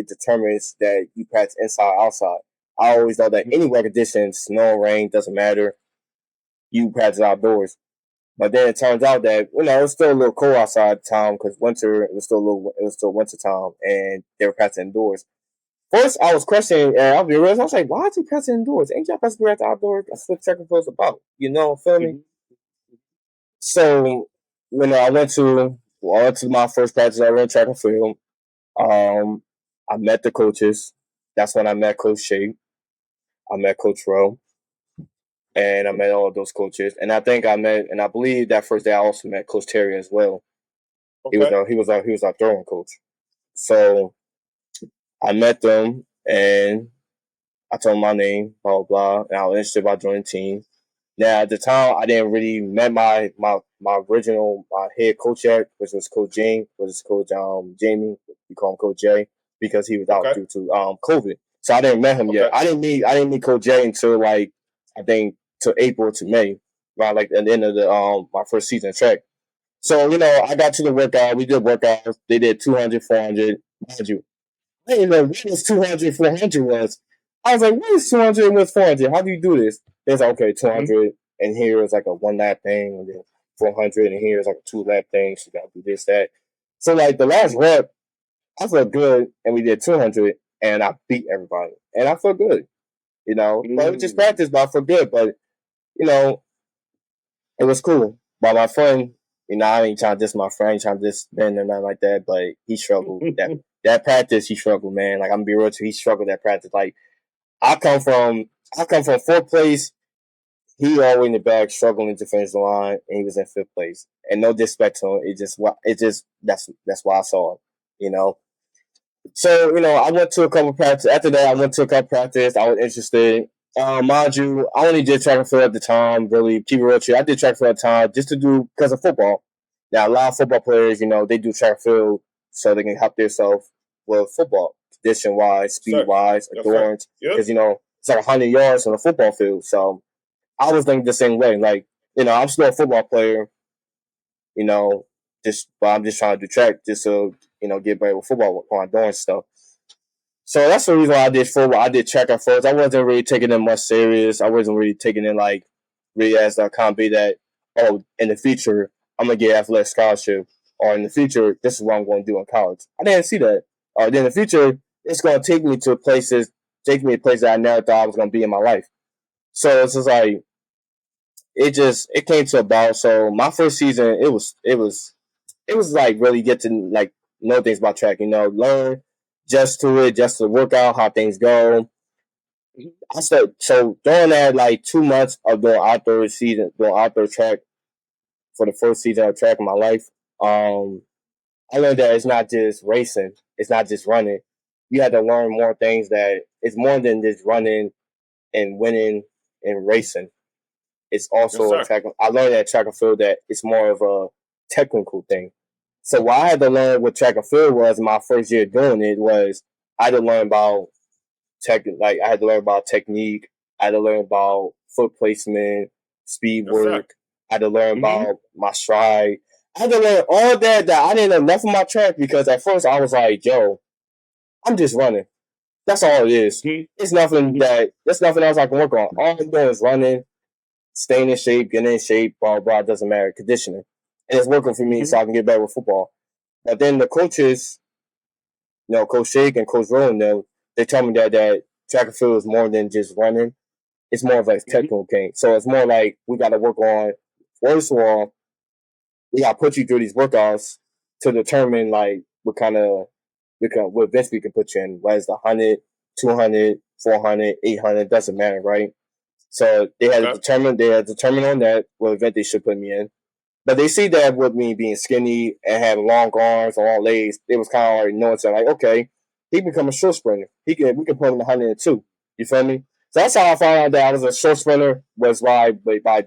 determines that you practice inside or outside. I always know that any weather conditions, snow, rain, doesn't matter. You practice outdoors. But then it turns out that it was still a little cold outside at the time because it was still winter time, and they were practicing indoors. First, I was questioning, and I was like, why is he practicing indoors? Ain't y'all supposed to practice outdoors? That's what track and field's about. Feel me? So when I went to my first practice, I ran track and field. I met the coaches. That's when I met Coach Shea. I met Coach Rowe. And I met all of those coaches. And I believe that first day I also met Coach Terry as well. Okay. He was our throwing coach. So I met them, and I told them my name, blah, blah, blah, and I was interested about joining the team. Now, at the time, I didn't really met my my head coach at, which was Coach Jamie. We call him Coach J because he was out due to COVID. So I didn't met him yet. I didn't meet Coach J until like I think to April to May, around like at the end of the my first season track. So I got to the workout. We did workouts. They did 200, 400. Mind you, I didn't know what was 200, 400 was. I was like, what is 200 and what's 400? How do you do this? It's like, okay, 200, and here is like a 1 lap thing, and then 400, and here is like a 2 lap thing. So you got to do this, that. So, like, the last rep, I felt good, and we did 200, and I beat everybody. And I felt good, But it was just practice, but I felt good. But, it was cool. But my friend, I ain't trying to diss my friend, I ain't trying to diss Ben or nothing like that, but he struggled. That practice, he struggled, man. Like, I'm gonna be real with you, he struggled that practice. Like, I come from fourth place. He all the way in the back, struggling to finish the line, and he was in fifth place. And no disrespect to him, that's why I saw him, So, I went to a couple practices. After that, I went to a couple practices. I was interested. Mind you, I only did track and field at the time, really. Keep it real with you. I did track and field at the time just to do because of football. Now, a lot of football players, they do track and field so they can help themselves with football, condition-wise, speed-wise, endurance. Because, it's like 100 yards on a football field. So I was thinking the same way. Like, I'm still a football player, but I'm just trying to do track just to, get better with football while I'm doing stuff. So that's the reason why I did football. I did track and field. I wasn't really taking it much serious. I wasn't really taking it really as a comedy that, in the future, I'm going to get athletic scholarship. Or in the future, this is what I'm going to do in college. I didn't see that. Or then in the future, it's going to take me to places that I never thought I was going to be in my life. So it's just like, it came to about. So my first season, it was like really get to like know things about track, learn just to work out how things go. I said, so during that like 2 months of doing outdoor track for the first season of track in my life, I learned that it's not just racing, it's not just running. You have to learn more things that it's more than just running and winning and racing. It's also I learned at track and field that it's more of a technical thing. So what I had to learn with track and field was my first year doing it was I had to learn about I had to learn about technique. I had to learn about foot placement, speed work. I had to learn about my stride. I had to learn all that I didn't know enough of my track because at first I was like, yo, I'm just running. That's all it is. It's nothing there's nothing else I can work on. All I'm doing is running, staying in shape, getting in shape, blah, blah, it doesn't matter. Conditioning. And it's working for me so I can get better with football. But then the coaches, Coach Shake and Coach Rowan, they tell me that track and field is more than just running. It's more of like technical game. So it's more like we got to work on, first of all, we got to put you through these workouts to determine like what events we can put you in. Whether it's 100, 200, 400, 800, doesn't matter, right? So they had to determine on that what event they should put me in. But they see that with me being skinny and having long arms, long legs, it was kind of already knowing, so like, okay, he can become a short sprinter. We can put him in 102. You feel me? So that's how I found out that I was a short sprinter, was by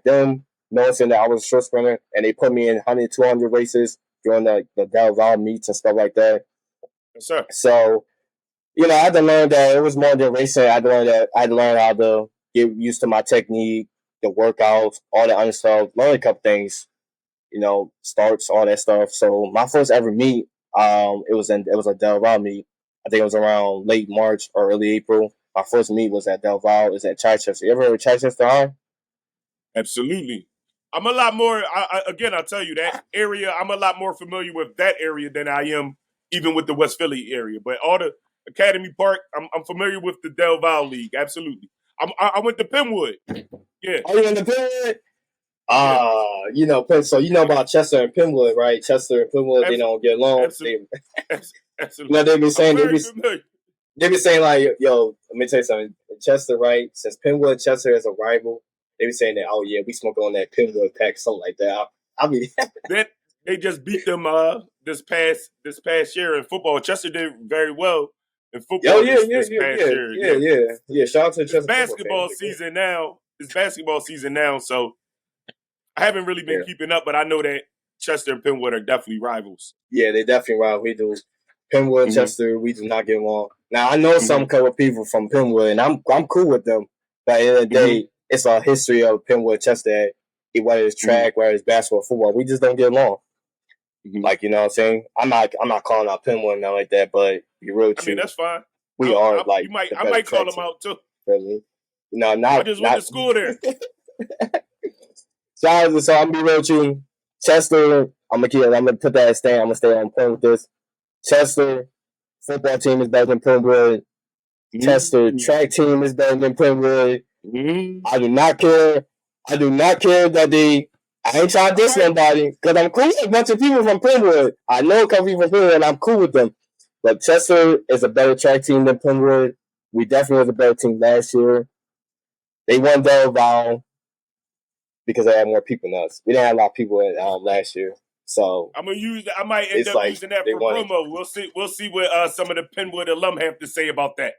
them noticing that I was a short sprinter, and they put me in 100, 200 races during the Del Valle meets and stuff like that. Yes, sir. So, I had to learn that it was more than racing. I had to learn how to get used to my technique, the workouts, all that other stuff. Learn a couple things. Starts, all that stuff. So my first ever meet, it was a Del Valle meet. I think it was around late March or early April. My first meet was at Del Valle. It was at Chichester. You ever heard of Chichester High? Absolutely. I'm a lot more, I'll tell you that area, I'm a lot more familiar with that area than I am even with the West Philly area. But all the Academy Park, I'm familiar with the Del Valle League. Absolutely. I went to Penwood. Yeah. Oh, you went to Penwood? So you know about Chester and Penwood, right? Chester and Penwood, they don't get along. Absolutely. They be saying like, yo, let me tell you something. Chester, right? Since Penwood, Chester is a rival, they be saying that, oh yeah, we smoking on that Penwood pack, something like that. I mean, they just beat them this past year in football. Chester did very well in football this past year. Yeah. Shout out to Chester. It's basketball season now. So I haven't really been keeping up, but I know that Chester and Penwood are definitely rivals. Yeah, they definitely rival. We do. Penwood and Chester, we do not get along. Now I know some couple people from Penwood, and I'm cool with them. But at the end of the day, it's a history of Penwood, Chester, whether it's track, whether it's basketball, football. We just don't get along. Like, you know what I'm saying? I'm not calling out Penwood and nothing like that, but you're real true. I mean, that's fine. I might call them out too. Really? No, I just went to school there. So I'm gonna be real with you. Chester, I'm gonna put that stand. I'm gonna stay on point with this. Chester football team is better than Penwood. Chester track team is better than Penwood. I do not care. That I ain't trying to diss nobody because I'm cool with a bunch of people from Penwood. I know a couple people from Penwood and I'm cool with them. But Chester is a better track team than Penwood. We definitely was a better team last year. They won Del Val because they had more people than us. We didn't have a lot of people last year. So I'm gonna use that. I might end up using that for promo. We'll see what some of the Penwood alum have to say about that.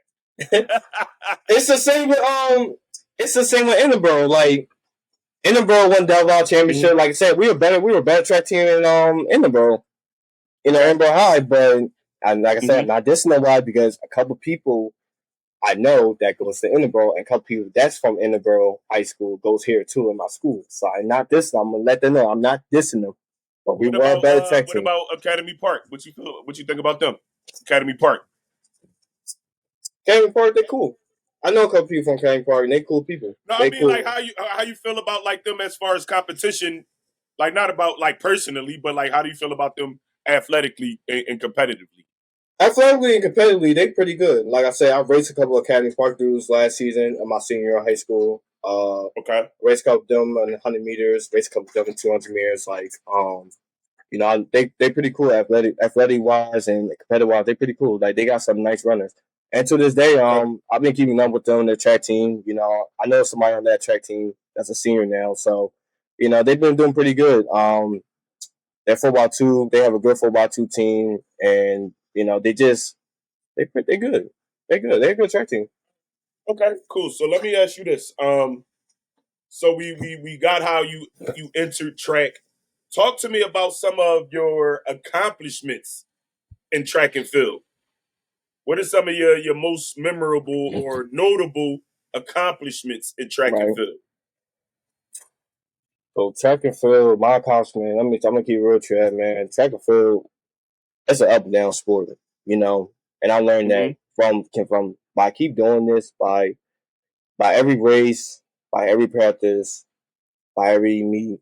It's the same with Edinburgh. Like Edinburgh won Del Val championship. Like I said, we were a better track team in Edinburgh. Edinburgh High, but like I said, I'm not dissing nobody because a couple people I know that goes to Edinburgh and a couple people that's from Edinburgh High School goes here too in my school. So I'm not dissing. I'm gonna let them know I'm not dissing them. But we were a better track team. What about Academy Park? What you think about them? Academy Park. Academy Park, they cool. I know a couple people from Academy Park, and they cool people. No, I mean cool. Like how you feel about like them as far as competition, like not about like personally, but like how do you feel about them athletically and competitively? Athletically and competitively, they pretty good. Like I said, I've raced a couple of Academy Park dudes last season in my senior year of high school. Raced a couple of them on 100 meters, raced a couple of them in 200 meters. Like, they pretty cool athletic wise and competitive wise. They pretty cool. Like they got some nice runners. And to this day, I've been keeping up with them, their track team. You know, I know somebody on that track team that's a senior now. So, you know, they've been doing pretty good. They're football too. They have a good football 2 team, and you know, they're good. They're good. They're a good track team. Okay, cool. So let me ask you this. So we got how you entered track. Talk to me about some of your accomplishments in track and field. What are some of your most memorable or notable accomplishments in track and field? So track and field, my accomplishment, I'm gonna keep it real track, man. Track and field, it's an up and down sport, you know. And I learned that from by keep doing this, by every race, by every practice, by every meet,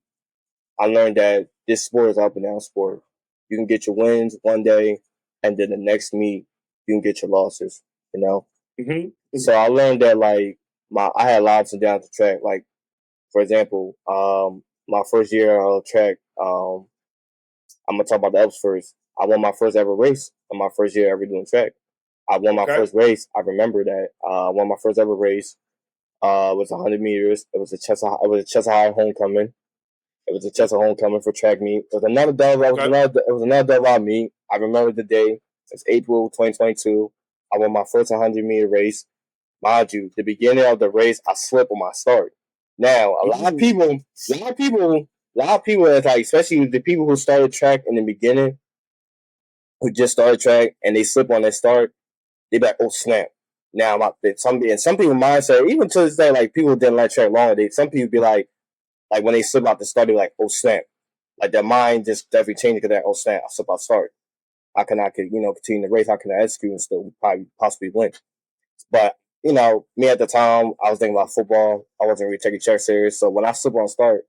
I learned that this sport is an up and down sport. You can get your wins one day, and then the next meet, you can get your losses, you know? So I learned that, like, I had lots of downs to track. Like, for example, my first year of track, I'm going to talk about the ups first. I won my first ever race in my first year ever doing track. I won my first race. I remember that. I won my first ever race. It was 100 meters. It was a Chester High homecoming. It was a Chester homecoming for track meet. It was another double meet. I remember the day. It's April 2022. I won my first 100 meter race. Mind you, the beginning of the race, I slipped on my start. Now, a lot of people, it's like, especially the people who started track in the beginning, who just started track and they slip on their start, they be like, oh snap. Now, some people mindset, even to this day, like people didn't like track long. Some people be like when they slip out the start, they be like, oh snap. Like their mind just definitely changed because they're, oh snap, I slip out start. How can I continue the race? How can I execute and still possibly win? But, you know, me at the time, I was thinking about football. I wasn't really taking track serious. So when I slipped on start,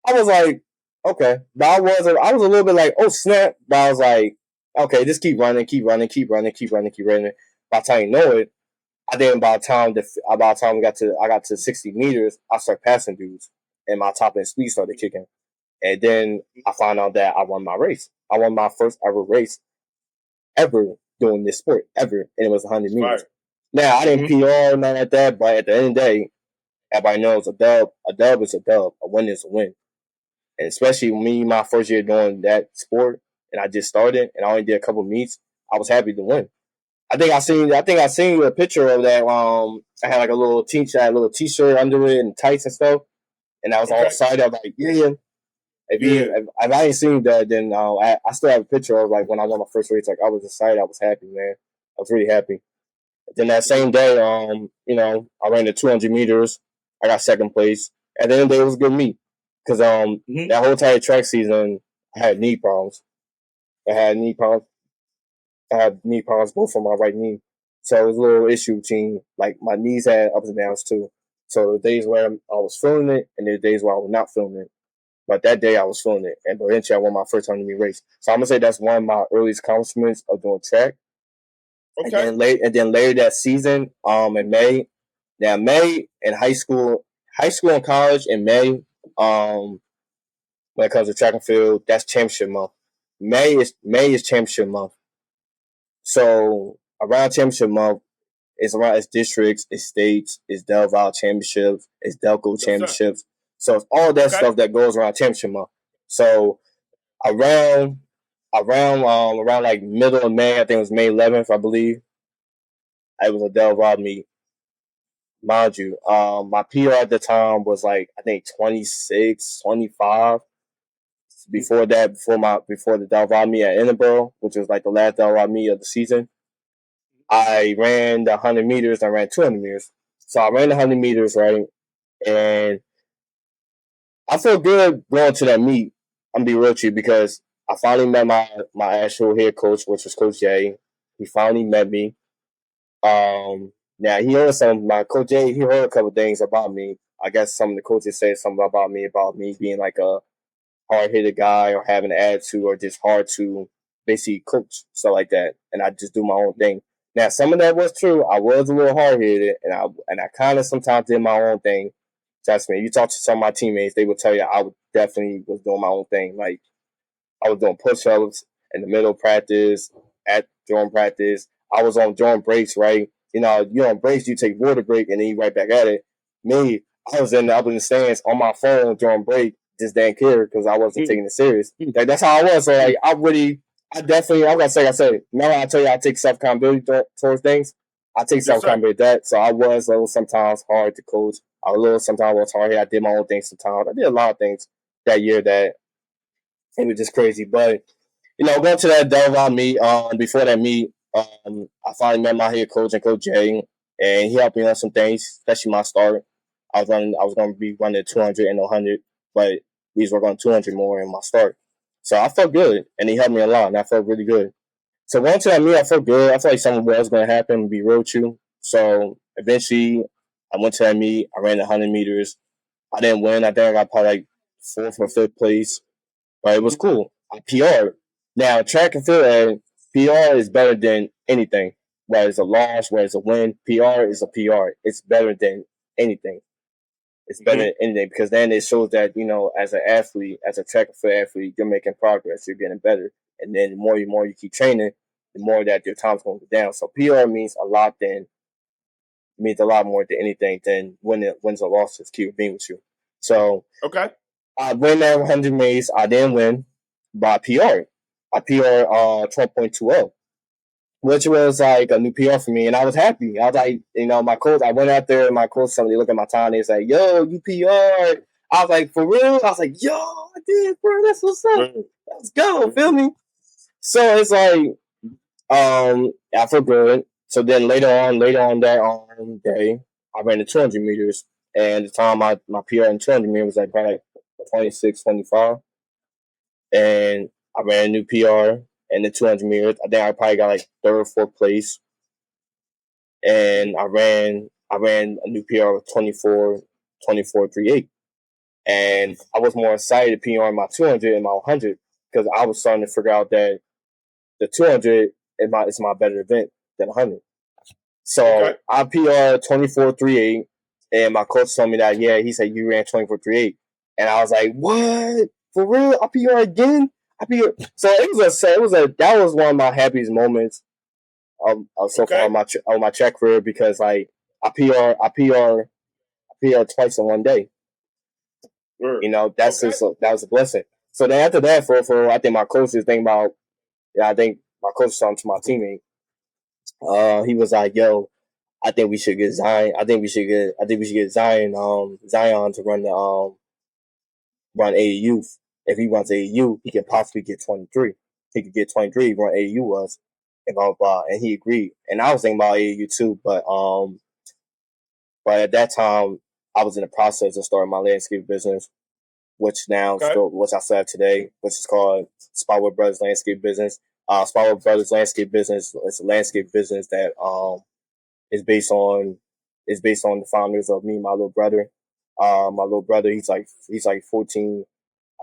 I was like, okay. But I was a little bit like, oh snap. But I was like, okay, just keep running. By the time you know it, I think by the time I got to 60 meters, I started passing dudes, and my top end speed started kicking. And then I found out that I won my race. I won my first ever race ever doing this sport, ever, and it was 100 meters. Right. Now, I didn't PR, nothing like that, but at the end of the day, everybody knows a dub is a dub, a win is a win. And especially me, my first year doing that sport, and I just started, and I only did a couple meets, I was happy to win. I think I seen a picture of that. I had like a little t-shirt under it and tights and stuff. And I was all Okay. excited. I was like, yeah. If I ain't seen that, then I still have a picture of like when I won my first race. Like I was excited. I was happy, man. I was really happy. Then that same day, I ran the 200 meters. I got second place. At the end of the day, it was a good meet because that whole entire track season, I had knee problems. I had knee problems. Both on my right knee, so it was a little issue between like my knees had ups and downs too. So the days where I was feeling it, and the days where I was not feeling it. But that day I was feeling it, and eventually I won my first 100-meter race. So I'm gonna say that's one of my earliest accomplishments of doing track. Okay. And then later that season, in May. Now May in high school and college in May, when it comes to track and field, that's championship month. May is championship month. So around championship month, it's around it's districts, it's states, it's Del Valle championships, it's Delco championships. So it's all that stuff that goes around championship month. So around like middle of May, I think it was May 11th, I believe. It was a Del Valle meet. Mind you, my PR at the time was like I think 26, 25. Before that, before the Del Valle meet at Edinburgh, which was like the last Del Valle meet of the season, I ran the 100 meters. I ran 200 meters. So I ran the 100 meters, right? And I felt good going to that meet. I'm be real with you because I finally met my actual head coach, which was Coach Jay. He finally met me. Now he heard my Coach Jay. He heard a couple things about me. I guess some of the coaches said something about me being like a hard-headed guy or having an attitude or just hard to basically coach, stuff like that. And I just do my own thing. Now, some of that was true. I was a little hard-headed, and I kind of sometimes did my own thing. Trust me, you talk to some of my teammates, they will tell you I definitely was doing my own thing. Like, I was doing push-ups in the middle of practice, during practice. I was on during breaks, right? You're on breaks, you take water break, and then you right back at it. Me, I was in the stands on my phone during break, just didn't care because I wasn't taking it serious. Like, that's how I was. So like I'm gonna say, now I tell you I take self-accountability towards things. I take self-accountability that. So I was a little sometimes hard to coach. Sometimes I was hard here. I did my own things sometimes. I did a lot of things that year that it was just crazy. But going to that Del Valle meet, before that meet, I finally met my head coach and Coach Jay, and he helped me on some things, especially my start. I was going to be running 200 and 100, but we were going 200 more in my start. So I felt good, and he helped me a lot, and I felt really good. So going to that meet, I felt good. I felt like something was going to happen, be real with you. So eventually, I went to that meet. I ran the 100 meters. I didn't win. I think I got probably like 4th or 5th place, but it was cool. I PR'd. Now, track and field, PR is better than anything. Whether it's a loss, whether it's a win, PR is a PR. It's better than anything. It's better than anything because then it shows that, as an athlete, as a track and field athlete, you're making progress. You're getting better. And then the more you keep training, the more that your time's going to go down. So PR means a lot more than anything than wins or losses. Keep being with you. So I win that 100 maze. I didn't win, but I PR. I PR 12.20, which was like a new PR for me, and I was happy. I was like, my coach. I went out there, and my coach, somebody looked at my time, and they was like, "Yo, you PR." I was like, "For real?" I was like, "Yo, I did, bro. That's what's up. Let's go." Feel me? So it's like, I feel good. So then later on that day, I ran the 200 meters, and at the time my PR in 200 meters was like probably 26, 25, and I ran a new PR in the 200 meters. I think I probably got like 3rd or 4th place, and I ran a new PR of 24.38, and I was more excited to PR in my 200 and my 100 because I was starting to figure out that the 200 is my better event than 100. So I PR 24.38, and my coach told me that, he said you ran 24.38, and I was like, what? For real? I PR again? So that was one of my happiest moments so far on my track career because like I PR twice in one day. That was a blessing. So then after that, for I think my coach is thinking about, I think my coach was talking to my teammate. He was like, "Yo, I think we should get Zion. I think we should get Zion to run run AAU. If he runs AAU, he can possibly get 23. He could get 23 run AAU was, and blah, blah, blah. And he agreed. And I was thinking about AAU too, but at that time, I was in the process of starting my landscape business, which I still have today, which is called Spotwood Brothers Landscape Business. Spotwood Brothers Landscape Business is a landscape business that is based on the founders of me and my little brother. My little brother, he's like 14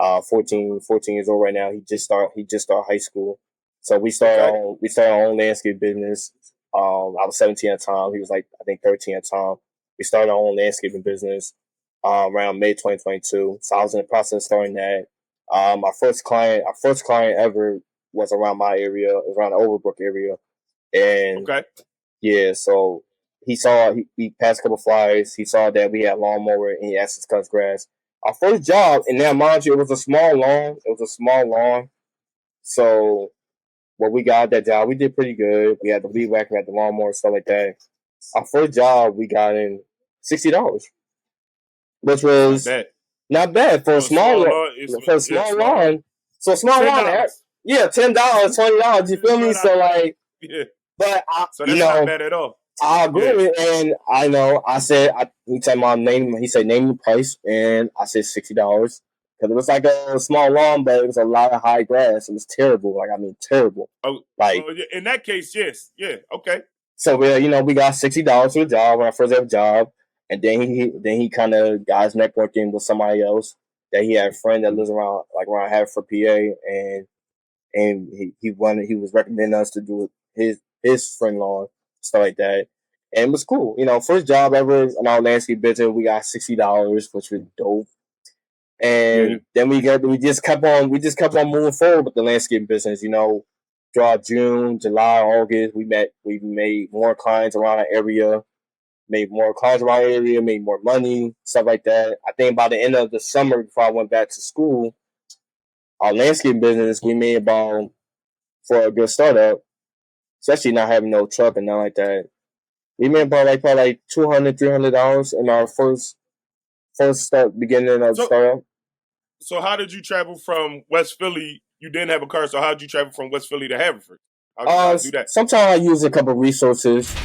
years old right now. He just started high school. So we started our own landscape business. I was 17 at the time. He was like, I think 13 at the time. We started our own landscaping business around May 2022. So I was in the process of starting that. Our first client ever was around my area. It was around the Overbrook area. And yeah, so he passed a couple flyers. He saw that we had lawnmower and he asked us to cut grass. Our first job, and now mind you, it was a small lawn. So when we got that job, we did pretty good. We had the weed whacker, we had the lawnmower, stuff like that. Our first job, we got in $60, which was not bad for a small lawn. So a small lawn, yeah, $10, $20. You feel me? So like, but so that's not bad at all. I agree, and I know. I said, he said my name. He said, name the price, and I said $60 because it was like a small lawn, but it was a lot of high grass. It was terrible. Like, I mean, terrible. In that case, yes, yeah, okay. So we got $60 for the job when I first had a job, and then he kind of got his networking with somebody else that he had a friend that lives around Haverford, PA, and he was recommending us to do his friend lawn, stuff like that. And it was cool. First job ever in our landscape business, we got $60, which was dope. And then we just kept on moving forward with the landscape business, throughout June, July, August, we made more clients around the area, made more money, stuff like that. I think by the end of the summer, before I went back to school, our landscape business, we made about, for a good startup, especially not having no truck and nothing like that, we made about probably $200, $300 in our first beginning of startup. So how did you travel from West Philly? You didn't have a car, so how did you travel from West Philly to Haverford? How did you do that? Sometimes I use a couple of resources.